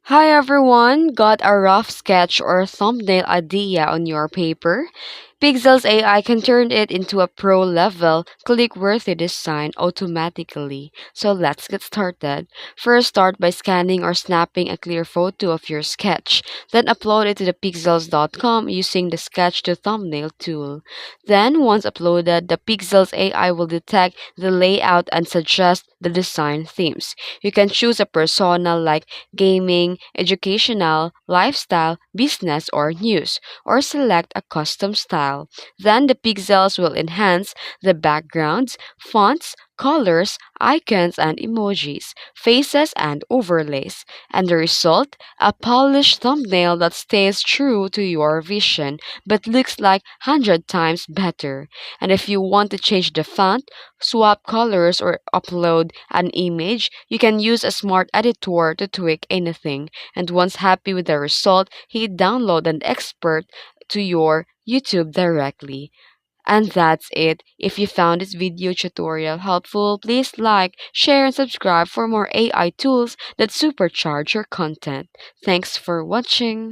Hi everyone! Got a rough sketch or thumbnail idea on your paper? Pikzels AI can turn it into a pro level, click worthy design automatically. So let's get started. First, start by scanning or snapping a clear photo of your sketch. Then upload it to the pixels.com using the sketch to thumbnail tool. Then, once uploaded, the Pixels AI will detect the layout and suggest the design themes. You can choose a persona like gaming, educational, lifestyle, business, or news, or select a custom style. Then the pixels will enhance the backgrounds, fonts, colors, icons, and emojis, faces, and overlays. And the result? A polished thumbnail that stays true to your vision but looks like 100 times better. And if you want to change the font, swap colors, or upload an image, you can use a smart editor to tweak anything. And once happy with the result, hit download and export to your YouTube directly. And that's it. If you found this video tutorial helpful, please like, share, and subscribe for more AI tools that supercharge your content. Thanks for watching.